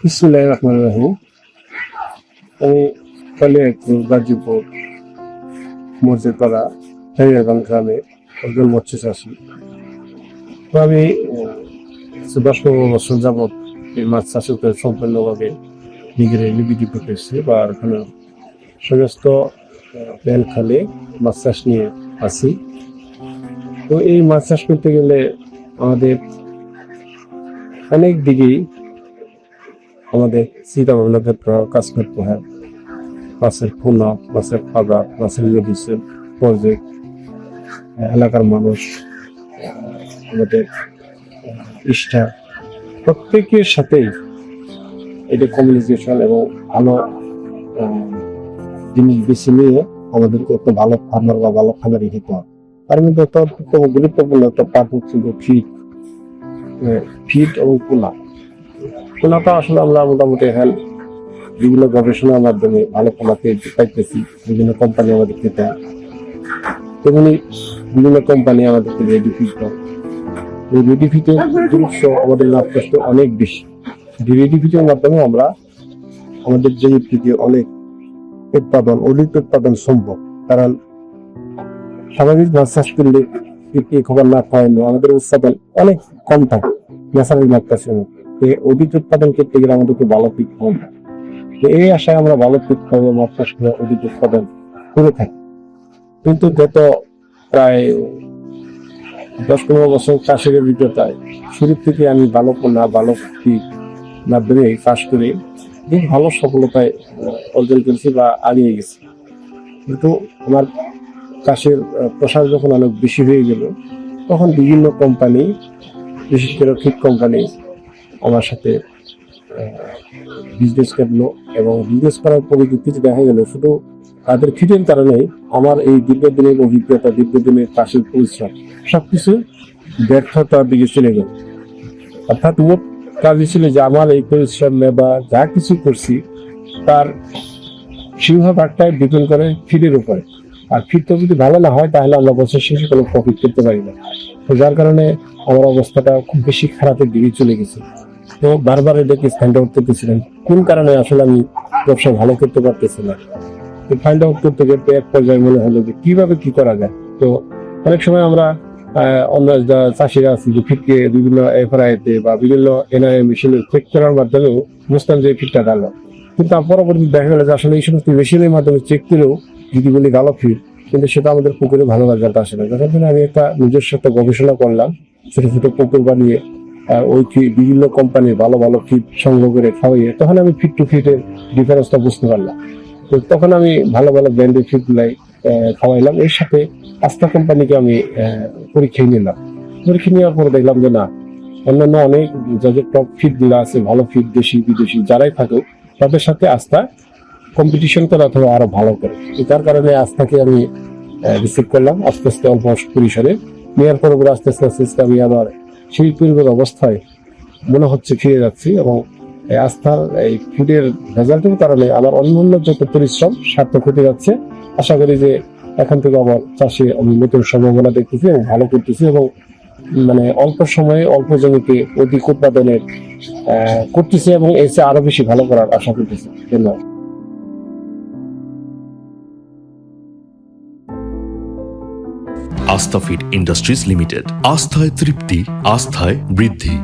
বিসমিল্লাহির রহমানির রহিম। আমি গাজীপুর মসজিদপাড়া হেরিয়াগঞ্জ গ্রামে একজন মৎস্য চাষী। তো আমি 10-15 বছর যাবৎ এই মাছ চাষের উপরে সম্পূর্ণভাবে নিবেদিত করেছি বা এখানে সমস্ত তেল খালে মাছ চাষ নিয়ে আছি। তো এই মাছ চাষ করতে গেলে আমাদের অনেক দিকেই আমাদের চিন্তা ভাবনা ক্ষেত্রে কাজ করতে হয়। মাছের পোনা, মাছের খাবার, মাছের মেডিসিন, প্রজেক্ট, এলাকার মানুষ, আমাদের স্টাফ প্রত্যেকের সাথেই এটা কমিউনিকেশন এবং ভালো জিনিস বেছে নিয়ে আমাদেরকে একটা ভালো ফার্মার বা ভালো খামারি হতে হবে। তার মধ্যে অত্যন্ত গুরুত্বপূর্ণ একটা পার্ট হচ্ছে ফিড এবং পোনাটা আসলে আমরা মোটামুটি বিভিন্ন গবেষণার মাধ্যমে ভালো পোনা পাইতেছি। বিভিন্ন কোম্পানি আমাদেরকে দেয়, তেমনি বিভিন্ন কোম্পানি আমাদেরকে রেডি ফিড দেয়। এই রেডি ফিডের জিনিস আমাদের লাভ কষ্ট অনেক বেশি। রেডি ফিডের মাধ্যমে আমরা আমাদের জমি থেকে অনেক অধিক উৎপাদন সম্ভব। কারণ স্বাভাবিক মাছ চাষ করলে খবর না খাওয়ানো আমাদের উৎপাদন অনেক কম থাকে। ন্যাচারাল লাগতেছে অধিক উৎপাদন করতে গেলে আমাদেরকে ভালো ফিড কম। এই আশায় আমরা ভালো ফিড পাবো, মাছ চাষ করে অধিক উৎপাদন করে থাকি। কিন্তু গত প্রায় 10-15 বছর চাষের অভিজ্ঞতায় শুরু থেকে আমি ভালো পোনা, ভালো ফিড মাধ্যমে চাষ করে খুব ভালো সফলতায় অর্জন করেছি বা আগিয়ে গেছি। কিন্তু আমার চাষের প্রসার যখন অনেক বেশি হয়ে গেল, তখন বিভিন্ন কোম্পানি, বিশেষ করে ফিড কোম্পানি আমার সাথে বিজনেস করলো এবং বিজনেস করার পরিপ্রেক্ষিতে দেখা গেল শুধু তাদের ফিডের কারণে আমার এই দীর্ঘদিনের অভিজ্ঞতা, দীর্ঘদিনের চাষের পরিশ্রম সবকিছু ব্যর্থতার দিকে চলে গেল। অর্থাৎ মোট কাজই ছিল যে আমার এই পরিশ্রম বা যা কিছু করছি তার সিংহভাগটাই ডিপেন্ড করে ফিডের উপরে। আর ফিডটা যদি ভালো না হয় তাহলে আমরা বছর শেষে কোনো প্রফিট করতে পারি না। তো যার কারণে আমার অবস্থাটা খুব বেশি খারাপের দিকে চলে গেছে। তো বারবার এটাকে ফাইন্ড আউট করতেছিলাম কোন কারণে আসলে আমি ব্যবসা ভালো করতে পারতেছি না। তো ফাইন্ড আউট করতে করতে এক পর্যায়ে মনে হলো যে কিভাবে কি করা যায়। তো অনেক সময় আমরা অন্য চাষিরা আছে যে ফিডকে বিভিন্ন এফআরআইতে বা বিভিন্ন এনআইএ মেশিনে চেক করার মাধ্যমেও বুঝতাম যে ফিডটা ভালো। কিন্তু পরবর্তী দেখা গেল যে আসলে এই সমস্ত মেশিনের মাধ্যমে চেক করেও যদি বলি ভালো ফিড, কিন্তু সেটা আমাদের পুকুরে ভালো রেজাল্ট আসে না। যখন আমি একটা নিজস্ব একটা গবেষণা করলাম, ছোট ছোট পুকুর বানিয়ে ওই বিভিন্ন কোম্পানির ভালো ভালো ফিড সংগ্রহ করে খাওয়াইয়ে, তখন আমি ফিড টু ফিডের ডিফারেন্সটা বুঝতে পারলাম। তো তখন আমি ভালো ভালো ব্র্যান্ডের ফিড গুলাই খাওয়াইলাম। এর সাথে আস্থা কোম্পানিকে আমি পরীক্ষা নিলাম। পরীক্ষা নেওয়ার পরে দেখলাম যে না, অন্যান্য অনেক যাদের টপ ফিড গুলো আছে, ভালো ফিড, দেশি বিদেশি যারাই থাকুক, তাদের সাথে আস্থা কম্পিটিশন করে অথবা আরো ভালো করে। তার কারণে আস্থাকে আমি রিসিভ করলাম আস্তে আস্তে অল্প পরিসরে। নেওয়ার পর আস্তে আস্তে আস্তে আস্তে আমি আবার সেই পূর্বের অবস্থায় মনে হচ্ছে ফিরে যাচ্ছি এবং আস্থার এই ফুডের রেজাল্টের কারণে আমার অন্যান্য যত পরিশ্রম সার্থক হতে যাচ্ছে। আশা করি যে এখন থেকে আমার চাষে আমি নতুন সম্ভাবনা দেখতেছি এবং ভালো করতেছি এবং মানে অল্প সময়ে অল্প জমিতে অধিক উৎপাদনের করতেছি এবং এসে আরো বেশি ভালো করার আশা করতেছি। ধন্যবাদ। আস্থা ফিড ইন্ডাস্ট্রিজ লিমিটেড, আস্থায় তৃপ্তি, আস্থায় বৃদ্ধি।